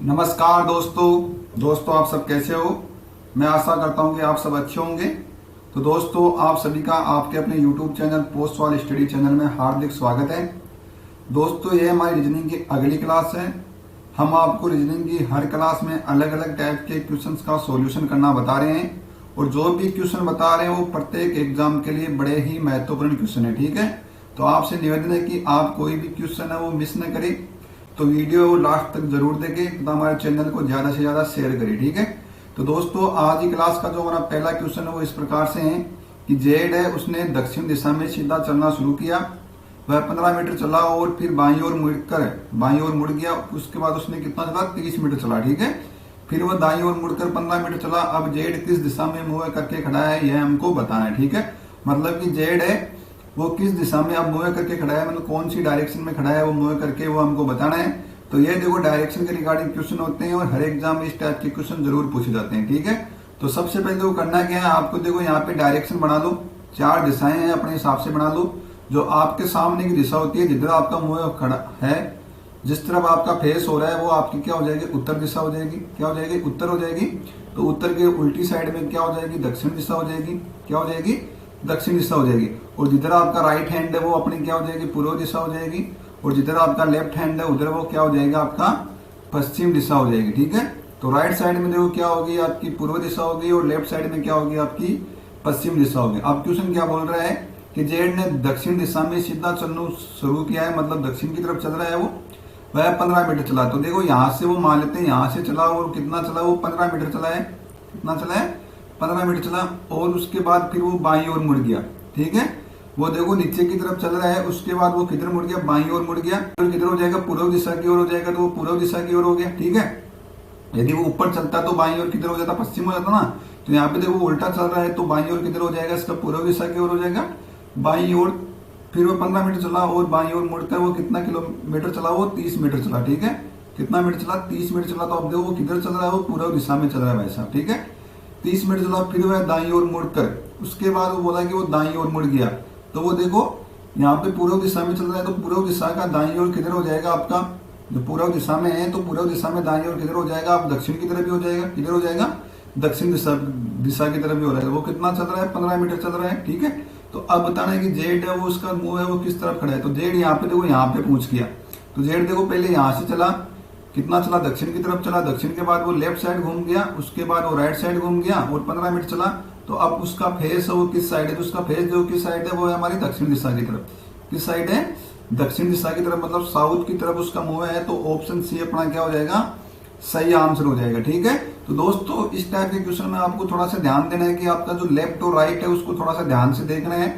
नमस्कार दोस्तों आप सब कैसे हो। मैं आशा करता हूं कि आप सब अच्छे होंगे। तो दोस्तों आप सभी का आपके अपने YouTube चैनल पोस्ट वाल स्टडी चैनल में हार्दिक स्वागत है। दोस्तों ये हमारी रीजनिंग की अगली क्लास है। हम आपको रीजनिंग की हर क्लास में अलग अलग टाइप के क्वेश्चंस का सॉल्यूशन करना बता रहे हैं और जो भी क्वेश्चन बता रहे हैं वो प्रत्येक एग्जाम के लिए बड़े ही महत्वपूर्ण क्वेश्चन है। ठीक है, तो आपसे निवेदन है कि आप कोई भी क्वेश्चन है वो मिस न करें, तो वीडियो लास्ट तक जरूर देखें तथा हमारे चैनल को ज्यादा से ज्यादा शेयर करें। ठीक है, तो दोस्तों आज की क्लास का जो हमारा पहला क्वेश्चन है वो इस प्रकार से है कि जेड है, उसने दक्षिण दिशा में सीधा चलना शुरू किया। वह 15 मीटर चला और फिर बाईं ओर मुड़ गया। उसके बाद उसने कितना चला, 30 मीटर चला। ठीक है, फिर वह दाईं ओर मुड़कर 15 मीटर चला। अब जेड किस दिशा में मूव करके खड़ा है यह हमको बताना है। ठीक है, मतलब कि जेड है वो किस दिशा में अब मूव करके खड़ा है, मतलब कौन सी डायरेक्शन में खड़ा है वो मूव करके वो हमको बताना है। तो ये देखो डायरेक्शन के रिगार्डिंग क्वेश्चन होते हैं और हर एग्जाम में इस टाइप के क्वेश्चन जरूर पूछे जाते हैं। ठीक है, तो सबसे पहले तो करना क्या है, आपको देखो यहाँ पे डायरेक्शन बना लो, 4 दिशाएं हैं अपने हिसाब से बना लो। जो आपके सामने की दिशा होती है, जिधर आपका मूव खड़ा है, जिस तरफ आपका फेस हो रहा है वो आपकी क्या हो जाएगी, उत्तर दिशा हो जाएगी। क्या हो जाएगी, उत्तर हो जाएगी। तो उत्तर के उल्टी साइड में क्या हो जाएगी, दक्षिण दिशा हो जाएगी। क्या हो जाएगी, दक्षिण दिशा हो जाएगी। और जिधर आपका राइट हैंड है वो अपनी क्या हो जाएगी, पूर्व दिशा हो जाएगी। और जिधर आपका लेफ्ट हैंड है उधर वो क्या हो जाएगा, आपका पश्चिम दिशा हो जाएगी। ठीक है, तो राइट साइड में देखो क्या होगी, आपकी पूर्व दिशा होगी और लेफ्ट साइड में क्या होगी, आपकी पश्चिम दिशा होगी। अब क्वेश्चन क्या बोल रहा है कि जेड ने दक्षिण दिशा में सीधा चलना शुरू किया है, मतलब दक्षिण की तरफ चल रहा है वो। वह 15 मीटर चला। तो देखो यहाँ से वो मान लेते हैं, यहाँ से चला और कितना चला, वो 15 मीटर चला है। कितना चला है, 15 मीटर चला। और उसके बाद फिर वो बाईं ओर मुड़ गया। ठीक है, वो देखो नीचे की तरफ चल रहा है। उसके बाद वो किधर मुड़ गया, बाईं ओर मुड़ गया। तो किधर हो जाएगा, पूर्व दिशा की ओर हो जाएगा। तो वो पूर्व दिशा की ओर हो गया। ठीक है, यदि वो ऊपर चलता तो बाईं ओर किधर हो जाता, पश्चिम हो जाता ना। तो यहाँ पे देखो उल्टा चल रहा है तो बाईं ओर किधर हो जाएगा, इसका पूर्व दिशा की ओर हो जाएगा, बाईं ओर। फिर वो 15 मीटर चला और बाईं ओर मुड़कर वो कितना किलोमीटर चला, वो 30 मीटर चला। ठीक है, कितना मीटर चला, 30 मीटर चला। तो अब देखो वो किधर चल रहा है, वो पूर्व दिशा में चल रहा है भाई साहब। ठीक है, 30 मिनट चला। फिर वह दाईं ओर मुड़कर, उसके बाद वो बोला कि वो दाईं ओर मुड़ गया। तो वो देखो यहाँ पे पूर्व दिशा में चल रहा है, तो पूर्व दिशा का दाईं ओर किधर हो जाएगा, आपका जो पूर्व दिशा में है, तो पूर्व दिशा में दाईं ओर किधर हो जाएगा, आप दक्षिण की तरफ भी हो जाएगा। किधर हो जाएगा, दक्षिण दिशा की तरफ भी हो जाएगा। वो कितना चल रहा है, 15 मीटर चल रहा है। ठीक है, तो अब बताना है कि जेड है वो उसका मूव है वो किस तरफ खड़ा है। तो जेड यहाँ पे देखो, यहाँ पे पहुंच गया। तो जेड देखो पहले यहाँ से चला, कितना चला, दक्षिण की तरफ चला। दक्षिण के बाद वो लेफ्ट साइड घूम गया, उसके बाद वो राइट साइड घूम गया और 15 मिनट चला। तो अब उसका फेस है वो किस साइड है, तो उसका फेस जो किस साइड है वो है हमारी दक्षिण दिशा की तरफ। किस साइड है, दक्षिण दिशा की तरफ, मतलब साउथ की तरफ उसका मूव है। तो ऑप्शन सी अपना क्या हो जाएगा, सही आंसर हो जाएगा। ठीक है, तो दोस्तों इस टाइप के क्वेश्चन में आपको थोड़ा सा ध्यान देना है कि आपका जो लेफ्ट और राइट है उसको थोड़ा सा ध्यान से देखना है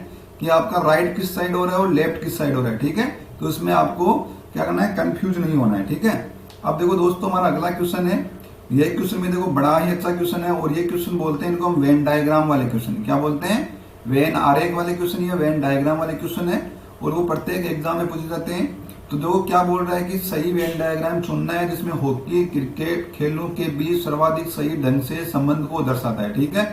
कि आपका राइट किस साइड हो रहा है और लेफ्ट किस साइड हो रहा है। ठीक है, तो इसमें आपको क्या करना है, कंफ्यूज नहीं होना है। ठीक है, अब देखो दोस्तों हमारा अगला क्वेश्चन है। ये क्वेश्चन में देखो बड़ा ही अच्छा क्वेश्चन है और ये क्वेश्चन बोलते हैं इनको हम वेन डायग्राम वाले क्वेश्चन। क्या बोलते हैं, वेन आरेख वाले क्वेश्चन या वेन डायग्राम वाले क्वेश्चन है और वो प्रत्येक एग्जाम में पूछे जाते हैं। तो देखो क्या बोल रहा है कि सही वेन डायग्राम चुनना है जिसमें हॉकी क्रिकेट खेलों के बीच सर्वाधिक सही ढंग से संबंध को दर्शाता है। ठीक है,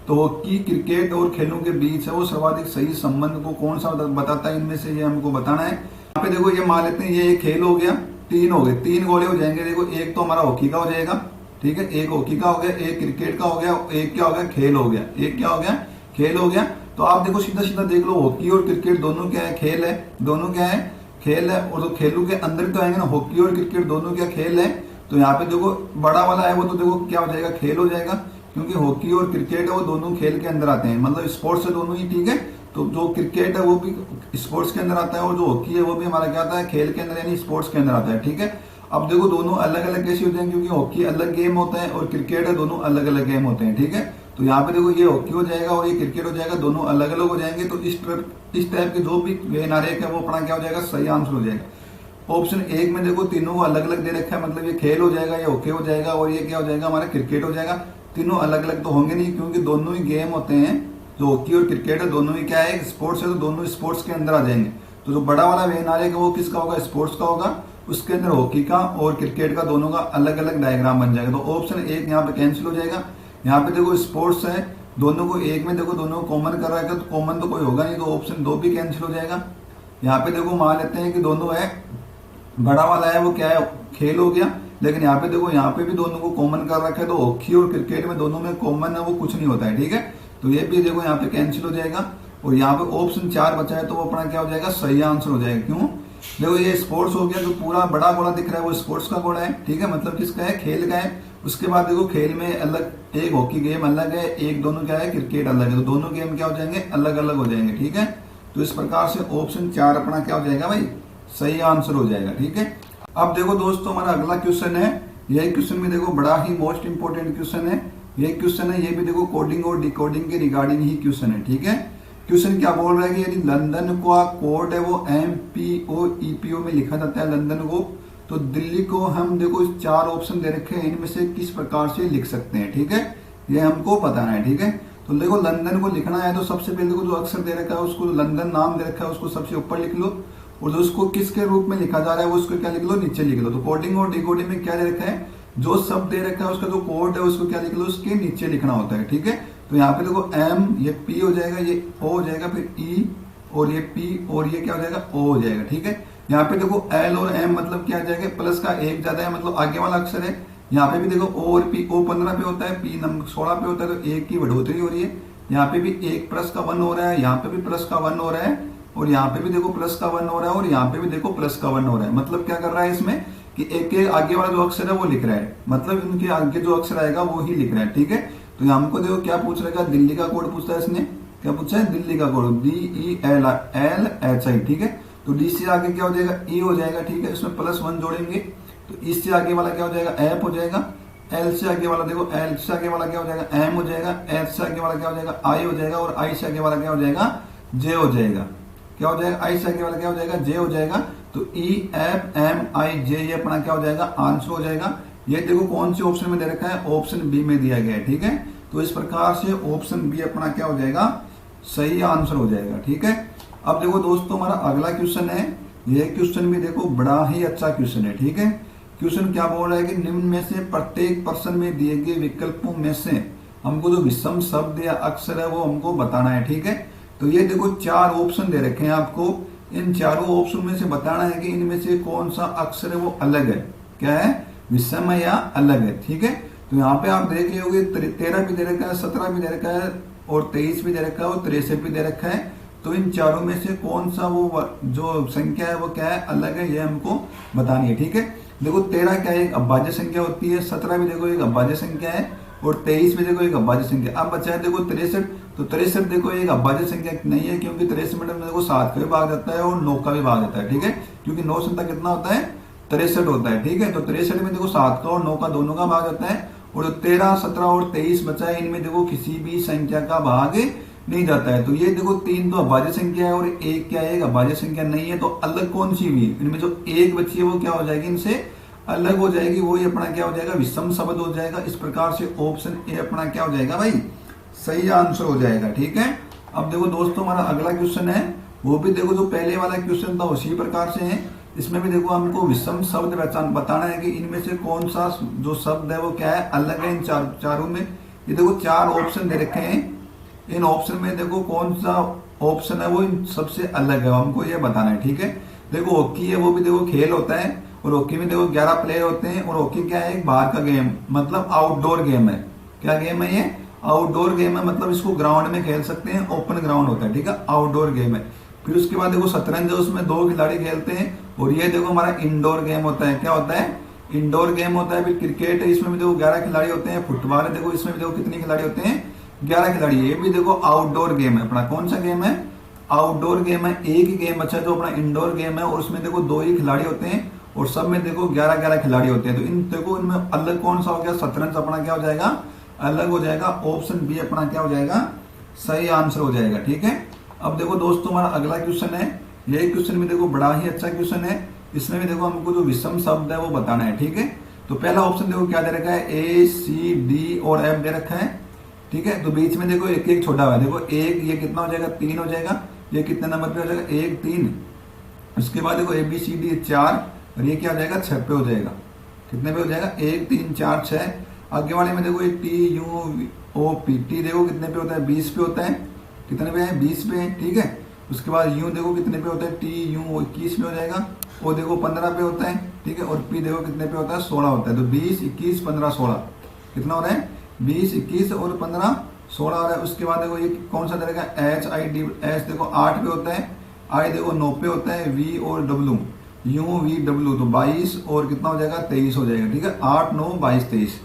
तो हॉकी क्रिकेट और खेलों के बीच है वो सर्वाधिक सही संबंध को कौन सा बताता है, इनमें से ये हमको बताना है। यहाँ पे देखो ये मान लेते हैं ये खेल हो गया, 3 हो गए, 3 गोले हो जाएंगे। देखो एक तो हमारा हॉकी का हो जाएगा। ठीक है, एक हॉकी का हो गया, एक क्रिकेट का हो गया, एक क्या हो गया, खेल हो गया। एक क्या हो गया, खेल हो गया। तो आप देखो सीधा सीधा देख लो, हॉकी और क्रिकेट दोनों क्या है, खेल है। दोनों क्या है, खेल है। और तो खेलों के अंदर तो आएंगे ना, हॉकी और क्रिकेट दोनों क्या खेल है। तो यहाँ पे देखो बड़ा वाला है वो तो देखो क्या हो जाएगा, खेल हो जाएगा, क्योंकि हॉकी और क्रिकेट है वो दोनों खेल के अंदर आते हैं, मतलब स्पोर्ट्स है दोनों ही। ठीक है, तो जो क्रिकेट है वो भी स्पोर्ट्स के अंदर आता है और जो हॉकी है वो भी हमारा क्या आता है, खेल के अंदर यानी स्पोर्ट्स के अंदर आता है। ठीक है, अब देखो दोनों अलग अलग कैसे हो जाएंगे, क्योंकि हॉकी अलग गेम होता है और क्रिकेट है, दोनों अलग अलग गेम होते हैं। ठीक है, तो यहाँ पे देखो ये हॉकी हो जाएगा और ये क्रिकेट हो जाएगा, दोनों अलग अलग हो जाएंगे। तो इस टाइप के जो भी वेन आरेख है वो अपना क्या हो जाएगा, सही आंसर हो जाएगा। ऑप्शन 1 में देखो तीनों को अलग अलग दे रखा है, मतलब ये खेल हो जाएगा, ये हॉकी हो जाएगा और ये क्या हो जाएगा, हमारा क्रिकेट हो जाएगा। तीनों अलग अलग तो होंगे नहीं, क्योंकि दोनों ही गेम होते हैं। जो हॉकी और क्रिकेट है दोनों ही क्या है, स्पोर्ट्स है, तो दोनों स्पोर्ट्स के अंदर आ जाएंगे। तो जो बड़ा वाला वेन आरेख है वो किसका होगा, स्पोर्ट्स का होगा। उसके अंदर हॉकी का और क्रिकेट का दोनों का अलग अलग डायग्राम बन जाएगा। तो ऑप्शन 1 यहाँ पे कैंसिल हो जाएगा। यहाँ पे देखो स्पोर्ट्स है, दोनों को एक में देखो दोनों को कॉमन कर रहा है, तो कॉमन तो कोई होगा नहीं, तो ऑप्शन 2 भी कैंसिल हो जाएगा। यहाँ पे देखो मान लेते हैं कि दोनों है, बड़ा वाला है वो क्या है, खेल हो गया, लेकिन यहाँ पे देखो, यहाँ पे भी दोनों को कॉमन कर रखा है, तो हॉकी और क्रिकेट में दोनों में कॉमन है वो कुछ नहीं होता है, ठीक है। तो ये भी देखो यहाँ पे कैंसिल हो जाएगा, और यहाँ पे ऑप्शन 4 बचा है, तो वो अपना क्या हो जाएगा, सही आंसर हो जाएगा। क्यों, देखो ये स्पोर्ट्स हो गया, जो पूरा बड़ा घोड़ा दिख रहा है वो स्पोर्ट्स का घोड़ा है, ठीक है, मतलब किसका है, खेल का है। उसके बाद देखो खेल में अलग, एक हॉकी गेम अलग है, एक दोनों क्या है, क्रिकेट अलग है, तो दोनों गेम क्या हो जाएंगे, अलग अलग हो जाएंगे, ठीक है। तो इस प्रकार से ऑप्शन 4 अपना क्या हो जाएगा भाई, सही आंसर हो जाएगा, ठीक है। अब देखो दोस्तों, हमारा अगला क्वेश्चन है, यह क्वेश्चन भी देखो बड़ा ही मोस्ट इंपोर्टेंट क्वेश्चन है। ये क्वेश्चन है, ये भी देखो कोडिंग और डिकोडिंग के रिगार्डिंग ही क्वेश्चन है, ठीक है। क्वेश्चन क्या बोल रहा है कि यदि लंदन का कोड है वो MPO में लिखा जाता है लंदन को, तो दिल्ली को हम देखो 4 ऑप्शन दे रखे हैं, इनमें से किस प्रकार से लिख सकते हैं, ठीक है, ये हमको बताना है, ठीक है। तो देखो लंदन को लिखना है, तो सबसे पहले देखो जो अक्षर दे रखा है उसको, लंदन नाम दे रखा है उसको सबसे ऊपर लिख लो, और जो उसको किसके रूप में लिखा जा रहा है वो उसको क्या लिख लो, नीचे लिख लो। तो कोडिंग और डिकोडिंग में क्या दे रखा है, जो शब्द दे रखा है उसका जो कोड है उसको क्या लिख लो, उसके नीचे लिखना होता है, ठीक है। तो यहाँ पे देखो M, ये P हो जाएगा, ये O हो जाएगा, फिर E, और ये P, और ये क्या हो जाएगा, O हो जाएगा, ठीक है। यहाँ पे देखो L और M मतलब क्या आ जाएगा, प्लस का 1 ज्यादा है, मतलब आगे वाला अक्षर है। यहाँ पे भी देखो O और P, O 15 पे होता है, P नंबर 16 पे होता है, तो 1 की बढ़ोतरी हो रही है। यहाँ पे भी 1 प्लस का 1 हो रहा है, यहाँ पे भी प्लस का 1 हो रहा है, और यहाँ पे भी देखो प्लस का 1 हो रहा है, और यहाँ पे भी देखो प्लस का 1 हो रहा है। मतलब क्या कर रहा है इसमें कि एक के आगे वाला जो अक्षर है वो लिख रहा है, मतलब इनके आगे जो अक्षर आएगा वो ही लिख रहा है, ठीक है। तो हमको देखो क्या पूछ रहा है, दिल्ली का कोड पूछता है इसने, क्या पूछा है, दिल्ली का कोड DELLHI, ठीक है। तो D से आगे क्या हो जाएगा, E हो जाएगा, ठीक है, इसमें +1 जोड़ेंगे, तो इससे आगे वाला क्या हो जाएगा, F हो जाएगा। L से आगे वाला देखो, L से आगे वाला क्या हो जाएगा, M हो जाएगा। H से आगे वाला क्या हो जाएगा, I हो जाएगा, और I से आगे वाला क्या हो जाएगा, J हो जाएगा। क्या हो जाएगा, I से आगे वाला क्या हो जाएगा, J हो जाएगा। तो EFMIJ ये अपना क्या हो जाएगा, आंसर हो जाएगा। ये देखो कौन से ऑप्शन में दे रखा है, ऑप्शन बी में दिया गया है, ठीक है। तो इस प्रकार से ऑप्शन बी अपना क्या हो जाएगा, सही आंसर हो जाएगा, ठीक है। अब देखो दोस्तों, हमारा अगला क्वेश्चन है, यह क्वेश्चन भी देखो बड़ा ही अच्छा क्वेश्चन है, ठीक है। क्वेश्चन क्या बोल रहा है कि निम्न में से प्रत्येक प्रश्न में दिए गए विकल्पों में से हमको जो विषम शब्द या अक्षर है वो हमको बताना है, ठीक है। तो ये देखो 4 ऑप्शन दे रखे हैं आपको, इन चारों ऑप्शन में से बताना है कि इनमें से कौन सा अक्षर है वो अलग है, क्या है, विषम है या अलग है, ठीक है। तो यहाँ पे आप देख लोगे 13 भी दे रखा है, 17 भी दे रखा है, और 23 भी दे रखा है, और 63 भी दे रखा है। तो इन चारों में से कौन सा वो जो संख्या है वो क्या है, अलग है, ये हमको बतानी है, ठीक है। देखो 13 क्या है, एक अभाज्य संख्या होती है, 17 भी देखो एक अभाज्य संख्या है, और 23 भी देखो एक अभाज्य संख्या। अब बचा है देखो 63, तो 63 देखो एक अभाज्य संख्या नहीं है, क्योंकि 63 में देखो 7 का भी भाग जाता है और 9 का भी भाग जाता है, ठीक है, क्योंकि 9 संख्या कितना होता है, 63 होता है, ठीक है। तो 63 में देखो 7 का और 9 का दोनों का भाग जाता है, और 13, 17 और 23 बचा है, इनमें देखो किसी भी संख्या का भाग नहीं जाता है। तो ये देखो 3 तो अभाज्य संख्या है, और 1 क्या है, एक अभाज्य संख्या नहीं है। तो अलग कौन सी हुई, इनमें जो 1 बची है वो क्या हो जाएगी, इनसे अलग हो जाएगी, वो ये अपना क्या हो जाएगा, विषम शब्द हो जाएगा। इस प्रकार से ऑप्शन ए अपना क्या हो जाएगा भाई, सही आंसर हो जाएगा, ठीक है। अब देखो दोस्तों, हमारा अगला क्वेश्चन है, वो भी देखो जो पहले वाला क्वेश्चन था उसी प्रकार से है। इसमें भी देखो हमको विषम शब्द बताना है कि इनमें से कौन सा जो शब्द है वो क्या है, अलग है इन चारों में। ये देखो 4 ऑप्शन दे रखे हैं, इन ऑप्शन में देखो कौन सा ऑप्शन है वो इन सबसे अलग है, हमको ये बताना है, ठीक है। देखो हॉकी है, वो भी देखो खेल होता है, और हॉकी में देखो 11 प्लेयर होते हैं, और हॉकी क्या है, एक बाहर का गेम, मतलब आउटडोर गेम है। क्या गेम है ये, आउटडोर गेम है, मतलब इसको ग्राउंड में खेल सकते हैं, ओपन ग्राउंड होता है, ठीक है, आउटडोर गेम है। फिर उसके बाद देखो शतरंज है, उसमें 2 खिलाड़ी खेलते हैं, और ये देखो हमारा इंडोर गेम होता है। क्या होता है, इंडोर गेम होता है। फिर क्रिकेट है, इसमें भी देखो 11 खिलाड़ी होते हैं। फुटबॉल है, देखो इसमें भी देखो कितने खिलाड़ी होते हैं, 11 खिलाड़ी। ये भी देखो आउटडोर गेम है अपना। कौन सा गेम है, आउटडोर गेम है। एक ही गेम अच्छा जो अपना इंडोर गेम है, और उसमें देखो 2 ही खिलाड़ी होते हैं, और सब में देखो 11-11 खिलाड़ी होते हैं। तो इन देखो इनमें अलग कौन सा हो गया, शतरंज अपना क्या हो जाएगा, अलग हो जाएगा। ऑप्शन बी अपना क्या हो जाएगा, सही आंसर हो जाएगा, ठीक है। अब देखो दोस्तों, हमारा अगला क्वेश्चन है, ये क्वेश्चन भी देखो बड़ा ही अच्छा क्वेश्चन है। इसमें भी देखो हमको जो विषम शब्द है वो बताना है, ठीक है। तो पहला ऑप्शन देखो क्या दे रखा है, A, C, D और F दे रखा है, ठीक है। तो बीच में देखो एक एक छोटा हुआ है, देखो 1, ये कितना हो जाएगा, 3 हो जाएगा। ये कितने नंबर पे हो जाएगा, 1, 3। उसके बाद देखो ABCD 4, और ये क्या हो जाएगा, 6 पे हो जाएगा। कितने पे हो जाएगा, 1, 3, 4, 6। आगे वाले में देखो एक TUOP, T देखो कितने पे होता है, 20 पे होता है। कितने पे है, 20 पे है, ठीक है। उसके बाद U देखो कितने पे होता है, TU 21 पे हो जाएगा। वो देखो 15 पे होता है, ठीक है, और पी देखो कितने पे होता है, 16 होता है। तो 20, 21, 15, 16 कितना हो रहा है, 20, 21 और 15, 16 हो रहा है। उसके बाद देखो ये कौन सा रहेगा, एच आई डी, एच देखो 8 पे होता है, आई देखो 9 पे होता है, वी और डब्ल्यू, यू वी डब्ल्यू, तो 22 और कितना हो जाएगा, 23 हो जाएगा। ठीक है, 8, 9, 22, 23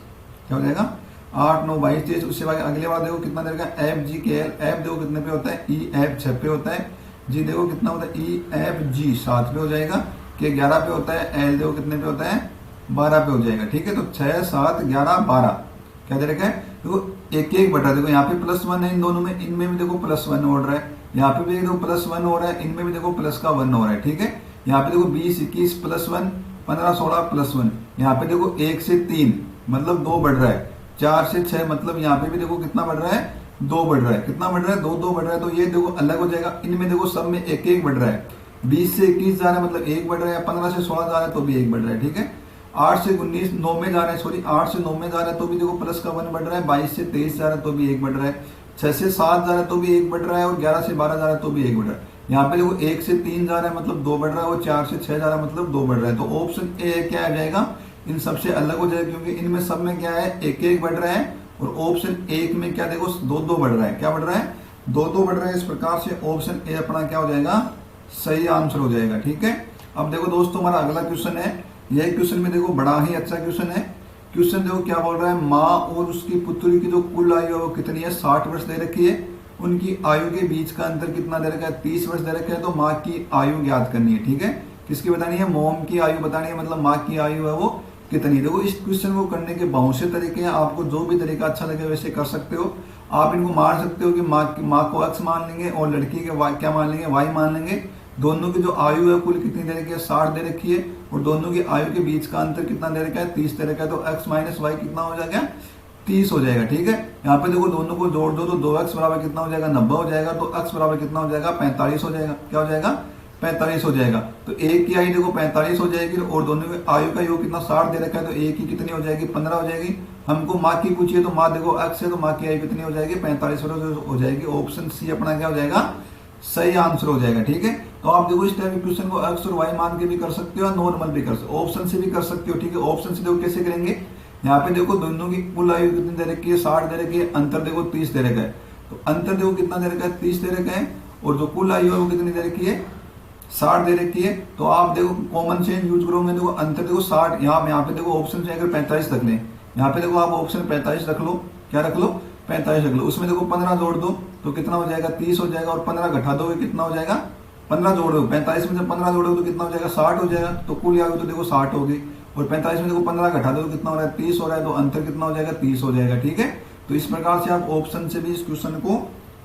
क्या हो जाएगा, 8, 9, 22, 23। उसके बाद अगले बार देखो कितना रहेगा, एफ जी के एल, एफ देखो कितने पे होता है, ई एफ 6 पे होता है, जी देखो कितना होता है, ई एफ जी 7 पे हो जाएगा, के 11 पे होता है, एल देखो कितने पे होता है, 12 पे हो जाएगा। ठीक है, तो 6, 7, 11, 12 क्या दे रखा है, देखो एक एक बटा, देखो यहाँ पे +1 है इन दोनों में, इनमें भी देखो +1 हो रहा है, यहाँ पे भी देखो +1 हो रहा है, इनमें भी देखो प्लस का 1 हो रहा है। ठीक है, यहाँ पे देखो 20, 21 +1, 15, 16 +1, यहाँ पे देखो 1 से 3 मतलब 2 बढ़ रहा है, 4 से 6 मतलब यहाँ पे भी देखो कितना बढ़ रहा है, 2 बढ़ रहा है, कितना बढ़ रहा है, 2 2 बढ़ रहा है। तो ये देखो अलग हो जाएगा, इनमें देखो सब में एक एक बढ़ रहा है, 20 से 21 जा रहा है मतलब 1 बढ़ रहा है, 15 से 16 जा रहा है तो भी 1 बढ़ रहा है। ठीक है, 8 से 19 9 में जा रहा है, सॉरी 8 से 9 में जा रहा है तो भी देखो प्लस का 1 बढ़ रहा है, 22 से 23 जा रहा है तो भी 1 बढ़ रहा है, 6 से 7 जा रहा है तो भी 1 बढ़ रहा है, और 11 से 12 जा रहा है तो भी 1 बढ़ रहा है। यहाँ पे देखो 1 से 3 जा रहा है मतलब 2 बढ़ रहा है, और 4 से 6 जा रहा है मतलब 2 बढ़ रहा है। तो ऑप्शन ए क्या आ जाएगा, इन सबसे अलग हो जाएगा, क्योंकि इनमें सब में क्या है, एक एक बढ़ रहा है, और ऑप्शन एक में क्या देखो 2 2 बढ़ रहा है, क्या बढ़ रहा है, 2 2 बढ़ रहा है। इस प्रकार से ऑप्शन ए अपना क्या हो जाएगा, सही आंसर हो जाएगा। ठीक है, अब देखो दोस्तों हमारा अगला क्वेश्चन है, यह क्वेश्चन में देखो बड़ा ही अच्छा क्वेश्चन है। क्वेश्चन देखो क्या बोल रहा है, माँ और उसकी पुत्री की जो कुल आयु है वो कितनी है, 60 वर्ष दे रखी है, उनकी आयु के बीच का अंतर कितना दे रखा है, 30 वर्ष दे रखा है। तो माँ की आयु ज्ञात करनी है। ठीक है, किसकी बतानी है, मोम की आयु बतानी है, मतलब माँ की आयु है वो कितनी। देखो इस क्वेश्चन को करने के बहुत से तरीके हैं, आपको जो भी तरीका अच्छा लगे वैसे कर सकते हो। आप इनको मान सकते हो कि माँ को x मान लेंगे और लड़की के y क्या मान लेंगे, y मान लेंगे। दोनों की जो आयु है कुल कितनी दे रखी है, 60 दे रखी है, और दोनों की आयु के बीच का अंतर कितना दे रखा है, 30 दे रखा है। तो x माइनस वाई कितना हो जाएगा, 30 हो जाएगा। ठीक है, यहाँ पे देखो दोनों को जोड़ दो तो 2x बराबर कितना हो जाएगा, 90 हो जाएगा। तो x बराबर कितना हो जाएगा, 45 हो जाएगा। क्या हो जाएगा, 45 हो जाएगा। तो एक की आयु देखो 45 हो जाएगी, और दोनों की आयु का योग कितना 60 दे रखा है, तो एक की कितनी हो जाएगी, 15 हो जाएगी। हमको माँ की पूछिए तो माँ देखो x है, तो माँ की आयु कितनी हो जाएगी, 45 हो जाएगी। ऑप्शन सी अपना क्या हो जाएगा, सही आंसर हो जाएगा। ठीक है, तो आप देखो इस टाइप के क्वेश्चन को x और y मान के भी कर सकते हो, नॉर्मल भी कर सकते हो, ऑप्शन से भी कर सकते हो। ठीक है, ऑप्शन से देखो कैसे करेंगे, यहाँ पे देखो दोनों की कुल आयु कितनी दे रखी है, 60 दे रखी है, अंतर देखो 30 दे रखा है। तो अंतर देखो कितना दे रखा है, 30 दे रखा है, और जो कुल आयु है वो कितनी दे रखी है, 60 दे रखी है। तो आप देखो कॉमन सेंस यूज करोगे, देखो अंतर देखो 60, यहाँ पे देखो ऑप्शन से अगर 45 रख लें, यहाँ पे देखो आप ऑप्शन 45 रख लो, क्या रख लो, 45 रख लो। उसमें देखो 15 जोड़ दो तो कितना हो जाएगा, 30 हो जाएगा, और 15 घटा दोगे कितना हो जाएगा, 15 जोड़ दो, 45 में जब 15 जोड़ोगे तो कितना हो जाएगा, 60 हो जाएगा। तो कुल आयु तो देखो 60 होगी, और 45 में देखो 15 घटा दो तो कितना हो रहा है, 30 हो रहा है। तो अंतर कितना हो जाएगा, 30 हो जाएगा। ठीक है, तो इस प्रकार से आप ऑप्शन से भी इस क्वेश्चन को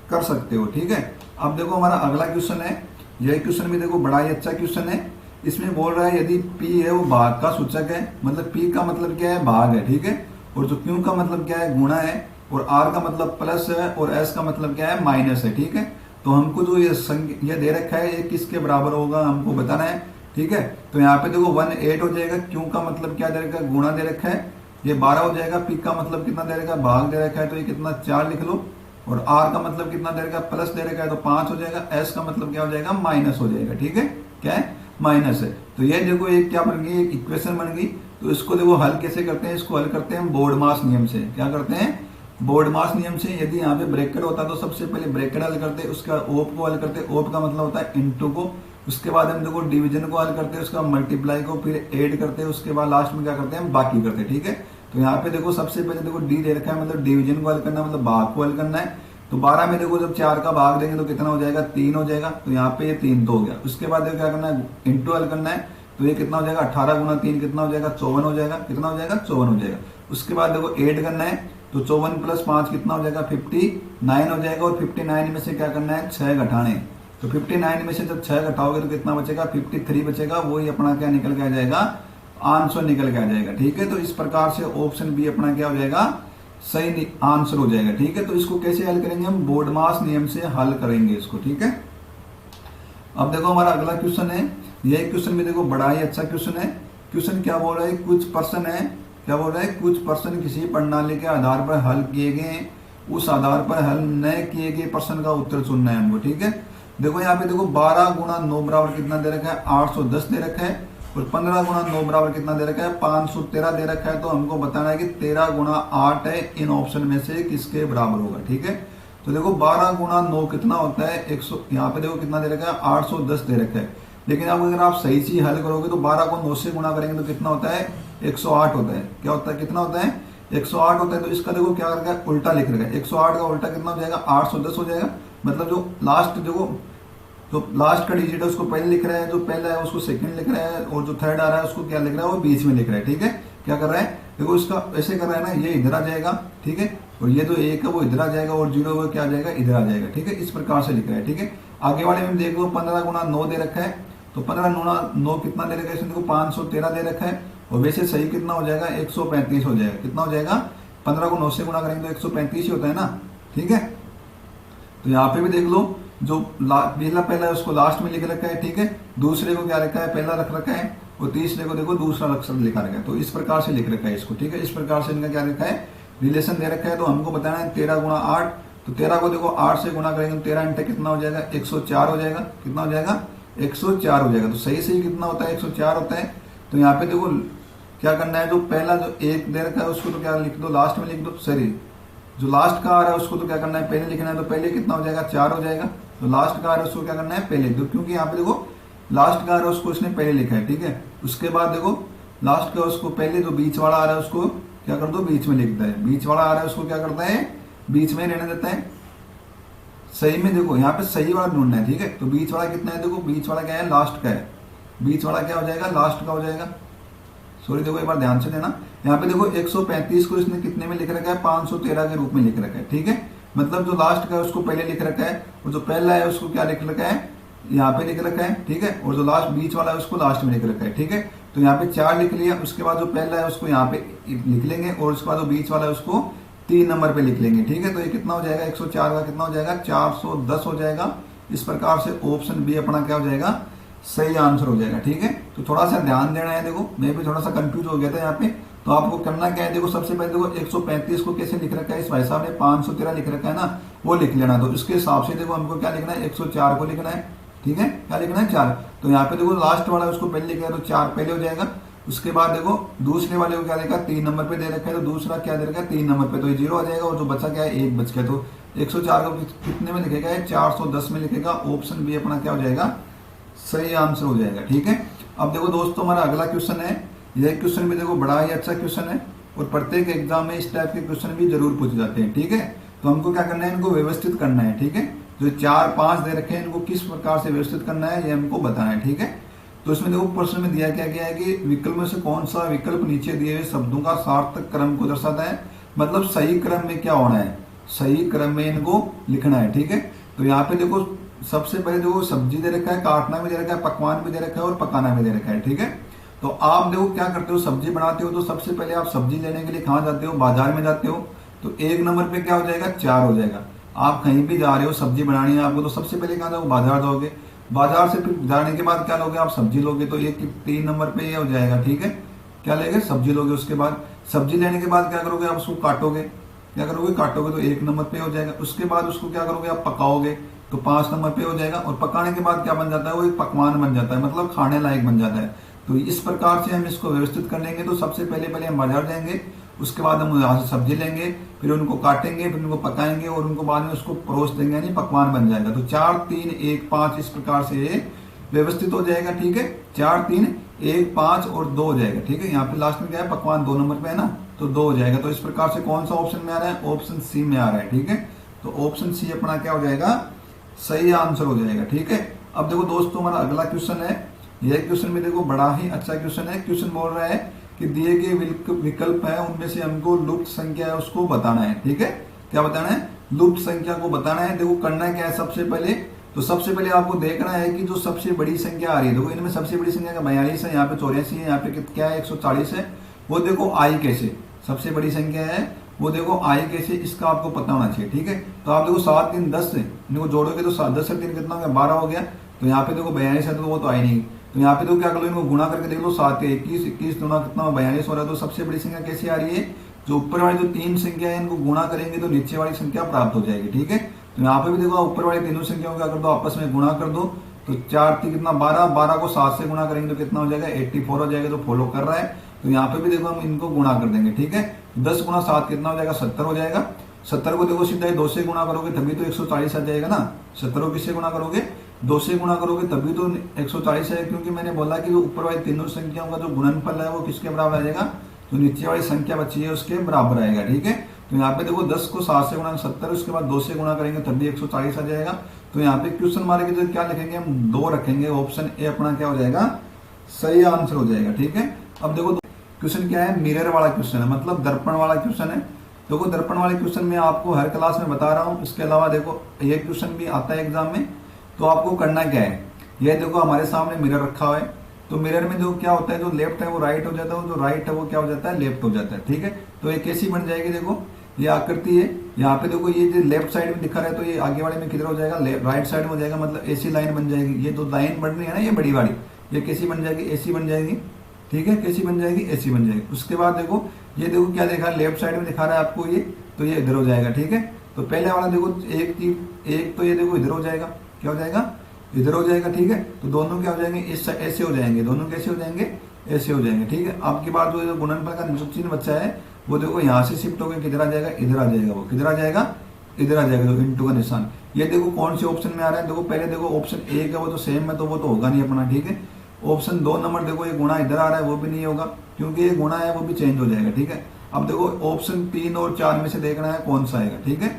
कर सकते हो। ठीक है, अब देखो हमारा अगला क्वेश्चन है, यह क्वेश्चन भी देखो बड़ा ही अच्छा क्वेश्चन है। इसमें बोल रहा है यदि P है वो भाग का सूचक है, मतलब P का मतलब क्या है, भाग है। ठीक है, और जो Q का मतलब क्या है, गुणा है, और R का मतलब प्लस है, और S का मतलब क्या है, माइनस है। ठीक है, तो हमको जो ये दे रखा है ये किसके बराबर होगा हमको बताना है। ठीक है, तो यहाँ पे देखो 1 8 हो जाएगा, Q का मतलब क्या दे रखा है, गुणा दे रखा है, ये 12 हो जाएगा। P का मतलब कितना दे रखा है, भाग दे रखा है, तो ये कितना 4 लिख लो, और R का मतलब कितना दे रखा है, प्लस दे रखा है, तो 5 हो जाएगा। S का मतलब क्या हो जाएगा, माइनस हो जाएगा। ठीक है, क्या है, माइनस है। तो ये देखो एक क्या बन गई, एक इक्वेशन बन गई। तो इसको देखो हल कैसे करते हैं, इसको हल करते हैं बोर्ड मास नियम से। क्या करते हैं, बोर्ड मास नियम से। यदि यहाँ पे ब्रैकेट होता तो सबसे पहले ब्रैकेट हल करते, उसका ओप को हल करते, ओप का मतलब होता है इनटू को। उसके बाद हम देखो डिवीजन को हल करते हैं, उसका मल्टीप्लाई को फिर ऐड करते हैं, उसके बाद लास्ट में क्या करते हैं, हम बाकी करते हैं। ठीक है, तो यहाँ पे देखो सबसे पहले देखो डी दे रखा है, मतलब डिवीजन को हल करना, मतलब भाग को हल करना है। तो 12 में देखो जब 4 का भाग देंगे तो कितना हो जाएगा, 3 हो जाएगा। तो यहाँ पे ये 3 तो हो गया। उसके बाद देखो क्या करना है, इंटू हल करना है, तो ये कितना हो जाएगा, 18 गुना 3 कितना हो जाएगा, 54 हो जाएगा। कितना हो जाएगा, 54 हो जाएगा। उसके बाद देखो ऐड करना है, तो 54 प्लस 5 कितना हो जाएगा, 59 हो जाएगा। और 59 में से क्या करना है, 6 घटाने। तो 59 में से जब 6 घटाओगे तो कितना बचेगा, 53 बचेगा। वही अपना क्या निकल के आ जाएगा, आंसर निकल के आ जाएगा। ठीक है, तो इस प्रकार से ऑप्शन बी अपना क्या हो जाएगा, सही आंसर हो जाएगा। ठीक है, तो इसको कैसे हल करेंगे, हम बोर्ड मास नियम से हल करेंगे इसको। ठीक है, अब देखो हमारा अगला क्वेश्चन है, यह क्वेश्चन भी देखो बड़ा ही अच्छा क्वेश्चन है। क्वेश्चन क्या बोल रहा है, कुछ पर्सन है, क्या बोल रहा है, कुछ प्रश्न किसी प्रणाली के आधार पर हल किए गए, उस आधार पर हल न किए गए प्रश्न का उत्तर चुनना है हमको। ठीक है, देखो यहाँ पे देखो 12 गुना 9 बराबर कितना दे रखा है, 810 दे रखा है। और 15 गुणा 9 बराबर कितना दे रखा है, 513 दे रखा है। तो हमको बताना है कि 13 गुणा 8 है, इन ऑप्शन में से किसके बराबर होगा। ठीक है, तो देखो 12 गुणा 9 कितना होता है 100, यहाँ पे देखो कितना दे रखा है 810 दे रखा है। लेकिन अब अगर आप सही चीज हल करोगे तो 12 को 9 से गुणा करेंगे तो कितना होता है 108 होता है। क्या होता है, कितना होता है 108 होता है। तो इसका देखो क्या रखा है, उल्टा लिख रखा है। 108 का उल्टा कितना हो जाएगा 810 हो जाएगा। मतलब जो लास्ट देखो जो लास्ट का डिजिट है उसको पहले लिख रहा है, जो पहला है उसको सेकंड लिख रहा है, और जो थर्ड आ रहा है उसको क्या लिख रहा है वो बीच में लिख रहा है। ठीक है, क्या कर रहा है देखो इसका ऐसे कर रहा है ना, ये इधर आ जाएगा। ठीक है, और ये जो 1 है वो इधर आ जाएगा, और 0 वो क्या आ जाएगा इधर आ जाएगा। ठीक है, इस प्रकार से लिख रहा है। ठीक है, आगे वाले में देख लो 15 गुणा 9 दे रखा है। तो 15 गुणा 9 कितना दे रखा है, इसमें देखो 513 दे रखा है। और वैसे सही कितना हो जाएगा 135 हो जाएगा। कितना हो जाएगा, 15 को 9 से गुणा करेंगे तो 135 ही होता है ना। ठीक है, तो यहाँ पे भी देख लो जो पहला है उसको लास्ट में लिख रखा है। ठीक है, दूसरे को क्या रखा है पहला रख रखा है, और तीसरे को देखो दूसरा अक्षर लिखा रखा है। तो इस प्रकार से लिख रखा है इसको। ठीक है, इस प्रकार से इनका क्या रखा है रिलेशन दे रखा है। तो हमको बताना है 13 गुणा 8। तो 13 को देखो 8 से गुणा करेंगे तो 13 इंटे कितना हो जाएगा 104 हो जाएगा। कितना हो जाएगा 104 हो जाएगा। तो सही सही कितना होता है 104 होता है। तो यहाँ पे देखो क्या करना है, जो पहला जो 1 दे रखा है उसको तो क्या लिख दो लास्ट में लिख दो, सॉरी जो लास्ट का आ रहा है उसको तो क्या करना है पहले लिखना है। तो पहले कितना हो जाएगा 4 हो जाएगा। तो लास्ट का आ रहा है उसको क्या करना है पहले, क्योंकि यहाँ पे देखो लास्ट का आ रहा है उसको इसने पहले लिखा है। ठीक है, उसके बाद देखो लास्ट का उसको पहले, जो बीच वाला आ रहा है उसको क्या कर दो बीच में लिखता है। बीच वाला आ रहा है उसको क्या करता है बीच में रहने देता है। सही में देखो यहाँ पे सही वाला ढूंढना है। ठीक है, तो बीच वाला कितना है, देखो बीच वाला क्या है लास्ट का है। बीच वाला क्या हो जाएगा लास्ट का हो जाएगा। सॉरी देखो एक बार ध्यान से देना, यहाँ पे देखो 135 को इसने कितने में लिख रखा है 513 के रूप में लिख रखा है। ठीक है, मतलब जो लास्ट का है उसको पहले लिख रखा है, और जो पहला है उसको क्या लिख रखा है यहाँ पे लिख रखा है। ठीक है, और जो लास्ट बीच वाला है उसको लास्ट में लिख रखा है। ठीक है, तो यहाँ पे 4 लिख लिया। उसके बाद जो पहला है उसको यहाँ पे लिख लेंगे, और उसके बाद जो बीच वाला है उसको 3 नंबर पे लिख लेंगे। ठीक है, तो ये कितना हो जाएगा 104 का कितना हो जाएगा 410 हो जाएगा। इस प्रकार से ऑप्शन बी अपना क्या हो जाएगा सही आंसर हो जाएगा। ठीक है, तो थोड़ा सा ध्यान देना है। देखो मैं भी थोड़ा सा कंफ्यूज हो गया था यहाँ पे, तो आपको करना क्या है, देखो सबसे पहले देखो 135 को कैसे लिख रखा है इस भाई साहब ने 513 लिख रखा है ना, वो लिख लेना। तो इसके हिसाब से देखो हमको क्या लिखना है 104 को लिखना है। ठीक है, क्या लिखना है 4। तो यहाँ पे देखो लास्ट वाला उसको पहले लिखा है तो 4 पहले हो जाएगा। उसके बाद देखो दूसरे वाले को क्या लिखा 3 नंबर पे दे रखा है, तो दूसरा क्या दे रखा है 3 नंबर पे, तो ये 0 आ जाएगा। और जो बचा क्या है 1 बच गया। तो 104 को कितने में लिखेगा 410 में लिखेगा। ऑप्शन बी अपना क्या हो जाएगा सही आंसर हो जाएगा। ठीक है, अब देखो दोस्तों हमारा अगला क्वेश्चन है। यह क्वेश्चन भी देखो बड़ा ही अच्छा क्वेश्चन है, और प्रत्येक एग्जाम में इस टाइप के क्वेश्चन भी जरूर पूछे जाते हैं। ठीक है, तो हमको क्या करना है इनको व्यवस्थित करना है। ठीक है, जो 4 5 दे रखे हैं इनको किस प्रकार से व्यवस्थित करना है ये हमको बताना है। ठीक है, तो इसमें देखो प्रश्न में दिया क्या गया है कि विकल्प में से कौन सा विकल्प नीचे दिए हुए शब्दों का सार्थक क्रम को दर्शाता है। मतलब सही क्रम में क्या होना है, सही क्रम में इनको लिखना है। ठीक है, तो यहाँ पे देखो सबसे पहले देखो सब्जी दे रखा है, काटना भी दे रखा है, पकवान भी दे रखा है, और पकाना भी दे रखा है। ठीक है, तो आप देखो क्या करते हो सब्जी बनाते हो, तो सबसे पहले आप सब्जी लेने के लिए कहाँ जाते हो बाजार में जाते हो। तो 1 नंबर पे क्या हो जाएगा 4 हो जाएगा। आप कहीं भी जा रहे हो सब्जी बनानी है आपको, तो सबसे पहले कहाँ जाओ बाजार जाओगे। बाजार से फिर जाने के बाद क्या लोगे आप सब्जी लोगे, तो ये 3 नंबर पे ये हो जाएगा। ठीक है, क्या लेंगे सब्जी लोगे। उसके बाद सब्जी लेने के बाद क्या करोगे आप उसको काटोगे, क्या करोगे काटोगे, तो 1 नंबर पे हो जाएगा। उसके बाद उसको क्या करोगे आप पकाओगे, तो 5 नंबर पे हो जाएगा। और पकाने के बाद क्या बन जाता है वो एक पकवान बन जाता है, मतलब खाने लायक बन जाता है। तो इस प्रकार से हम इसको व्यवस्थित कर लेंगे। तो सबसे पहले हम बाजार जाएंगे, उसके बाद हम यहाँ से सब्जी लेंगे, फिर उनको काटेंगे, फिर उनको पकाएंगे, और उनको बाद में उसको परोस देंगे, यानी पकवान बन जाएगा। तो 4 3 1 5 इस प्रकार से ये व्यवस्थित हो जाएगा। ठीक है, 4 3 1 5 और 2 हो जाएगा। ठीक है, यहाँ पे लास्ट में क्या है पकवान 2 नंबर पे है ना, तो 2 हो जाएगा। तो इस प्रकार से कौन सा ऑप्शन में आ रहा है ऑप्शन सी में आ रहा है। ठीक है, तो ऑप्शन सी अपना क्या हो जाएगा सही आंसर हो जाएगा। ठीक है, अब देखो दोस्तों हमारा अगला क्वेश्चन है। यह क्वेश्चन भी देखो बड़ा ही अच्छा क्वेश्चन है। क्वेश्चन बोल रहा है कि दिए गए विकल्प है उनमें से हमको लुप्त संख्या है उसको बताना है। ठीक है, क्या बताना है लुप्त संख्या को बताना है। देखो करना क्या है सबसे पहले, तो सबसे पहले आपको देखना है कि जो सबसे बड़ी संख्या आ रही है, देखो इनमें सबसे बड़ी संख्या का 42 है, यहाँ पे 84 है, यहाँ पे क्या है 140 है। वो देखो आई कैसे सबसे बड़ी संख्या है, वो देखो आई कैसे इसका आपको पता होना चाहिए। ठीक है, तो आप देखो 7 3 10 से इनको जोड़ोगे तो 10 से 3 कितना हो गया 12 हो गया। तो यहाँ पे देखो 42 है तो वो तो आई नहीं। तो यहाँ पे तो क्या करो इनको गुणा करके देख लो 7 21 21 गुना कितना 42 हो रहा है। तो सबसे बड़ी संख्या कैसी आ रही है, जो ऊपर वाली जो 3 संख्या है इनको गुणा करेंगे तो नीचे वाली संख्या प्राप्त हो जाएगी। ठीक है, तो यहाँ पे भी देखो ऊपर वाली तीनों संख्याओं का कर दो आपस में गुणा कर दो, तो 4 3 कितना 12, 12 को 7 से गुणा करेंगे तो कितना हो जाएगा 84 हो जाएगा। तो फॉलो कर रहा है। तो यहाँ पे भी देखो हम इनको गुणा कर देंगे, ठीक है। 10 गुणा 7 कितना हो जाएगा 70 हो जाएगा। 70 को देखो सीधा 2 से गुणा करोगे तभी तो 140 आ जाएगा ना। 70 को किससे गुणा करोगे 2 से गुणा करोगे तभी तो 140 है, क्योंकि मैंने बोला कि जो ऊपर वाली तीनों संख्याओं का जो गुणनफल है वो किसके बराबर आ जाएगा, तो नीचे वाली संख्या बची है उसके बराबर आएगा, ठीक है। तो यहाँ पे देखो 10 को 7 से गुणा 70, उसके बाद 2 से गुणा करेंगे तभी 140 आ जाएगा। तो यहाँ पे क्वेश्चन मार्क की जगह क्या लिखेंगे हम 2 रखेंगे। ऑप्शन ए अपना क्या हो जाएगा सही आंसर हो जाएगा, ठीक है। अब देखो क्वेश्चन क्या है, मिरर वाला क्वेश्चन है, मतलब दर्पण वाला क्वेश्चन है। देखो दर्पण वाले क्वेश्चन में आपको हर क्लास में बता रहा हूँ। इसके अलावा देखो ये क्वेश्चन भी आता है एग्जाम में। तो आपको करना क्या है, ये देखो हमारे सामने मिरर रखा हुआ है। तो मिरर में जो क्या होता है, जो लेफ्ट है वो राइट हो जाता है, जो राइट है वो क्या हो जाता है लेफ्ट हो जाता है, ठीक है। तो ये कैसी बन जाएगी, देखो ये आकृति है। यहाँ पे देखो ये जो लेफ्ट साइड में दिखा रहा है तो ये आगे वाले में किधर हो जाएगा राइट साइड में हो जाएगा, मतलब ऐसी लाइन बन जाएगी। ये जो लाइन बन रही है ना ये बड़ी वाली, ये कैसी बन जाएगी ऐसी बन जाएगी, ठीक है। कैसी बन जाएगी ऐसी बन जाएगी। उसके बाद देखो ये देखो क्या देखा लेफ्ट साइड में दिखा रहा है आपको ये, तो ये इधर हो जाएगा, ठीक है। तो पहले वाला देखो एक तो ये देखो इधर हो जाएगा, क्या हो जाएगा इधर हो जाएगा, ठीक है। तो दोनों क्या हो जाएंगे इस ऐसे हो जाएंगे, दोनों कैसे हो जाएंगे ऐसे हो जाएंगे, ठीक है। अब की बार जो गुणनफल का जो चिन्ह बच्चा है वो देखो यहाँ से शिफ्ट होकर किधर आ जाएगा इधर आ जाएगा, वो किधर आ जाएगा इधर आ जाएगा, तो इंटू का निशान। ये देखो कौन से ऑप्शन में आ रहा है, देखो पहले देखो ऑप्शन ए का वो तो सेम है तो वो तो होगा नहीं अपना, ठीक है। ऑप्शन 2 नंबर देखो ये गुणा इधर आ रहा है वो भी नहीं होगा, क्योंकि ये गुणा है वो भी चेंज हो जाएगा, ठीक है। अब देखो ऑप्शन 3 और 4 में से देखना है कौन सा आएगा, ठीक है।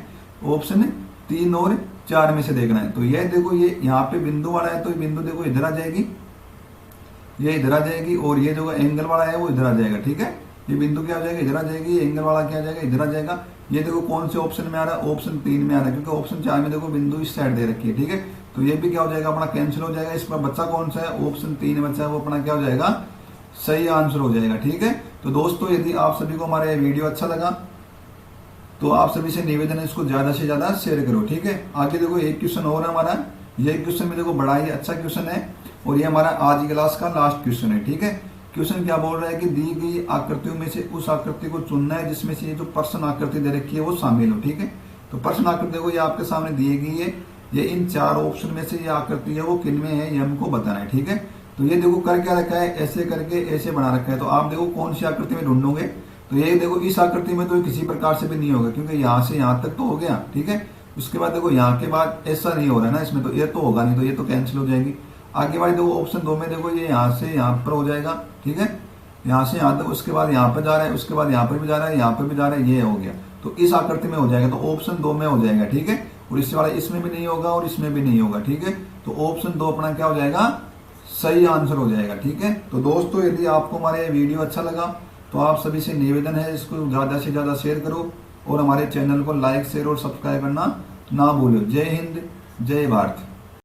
ऑप्शन 3 और 4 में से देखना है। तो ये देखो ये यहाँ पे बिंदु वाला है तो ये बिंदु देखो इधर आ जाएगी, ये इधर आ जाएगी, और ये जो एंगल वाला है वो इधर आ जाएगा, ठीक है। ये बिंदु क्या हो जाएगा इधर आ जाएगी, एंगल वाला क्या आ जाएगा इधर आ जाएगा। ये देखो कौन से ऑप्शन में आ रहा है, ऑप्शन 3 में आ रहा है, क्योंकि ऑप्शन 4 में देखो बिंदु इस साइड दे रखी है, ठीक है। तो ये भी क्या हो जाएगा अपना कैंसिल हो जाएगा। इस पर बच्चा कौन सा है ऑप्शन 3 बच्चा है, वो अपना क्या हो जाएगा सही आंसर हो जाएगा, ठीक है। तो दोस्तों यदि आप सभी को हमारा ये वीडियो अच्छा लगा तो आप सभी से निवेदन है इसको ज्यादा से ज्यादा शेयर करो, ठीक है। आगे देखो एक क्वेश्चन और है हमारा, ये क्वेश्चन में देखो बड़ा ही अच्छा क्वेश्चन है और ये हमारा आज की क्लास का लास्ट क्वेश्चन है, ठीक है। क्वेश्चन क्या बोल रहा है कि दी गई आकृतियों में से उस आकृति को चुनना है जिसमें से ये जो प्रश्न आकृति दे रखी है वो शामिल हो, ठीक है। तो प्रश्न आकृति देखो ये आपके सामने दी गई है, ये इन 4 ऑप्शन में से ये आकृति है वो किन में है ये हमको बताना है, ठीक है। तो ये देखो कर क्या रखा है, ऐसे करके ऐसे बना रखा है। तो आप देखो कौन सी आकृति में ढूंढोगे, तो ये देखो इस आकृति में तो किसी प्रकार से भी नहीं होगा, क्योंकि यहाँ से यहाँ तक तो हो गया, ठीक है। उसके बाद देखो यहाँ के बाद ऐसा नहीं हो रहा है ना इसमें, तो ये तो होगा नहीं, तो ये तो कैंसिल हो जाएगी। आगे वाली देखो ऑप्शन 2 में देखो ये यहाँ से यहाँ पर हो जाएगा, ठीक है। यहाँ से यहाँ तक, उसके बाद यहाँ पर जा रहा है, उसके बाद यहाँ पर भी जा रहा है, यहाँ पर भी जा रहा है, ये हो गया। तो इस आकृति में हो जाएगा, तो ऑप्शन 2 में हो जाएगा, ठीक है। और इससे वाला इसमें भी नहीं होगा और इसमें भी नहीं होगा, ठीक है। तो ऑप्शन 2 अपना क्या हो जाएगा सही आंसर हो जाएगा, ठीक है। तो दोस्तों यदि आपको हमारा ये वीडियो अच्छा लगा तो आप सभी से निवेदन है इसको ज्यादा से ज्यादा शेयर करो और हमारे चैनल को लाइक शेयर और सब्सक्राइब करना ना भूलो। जय हिंद जय भारत।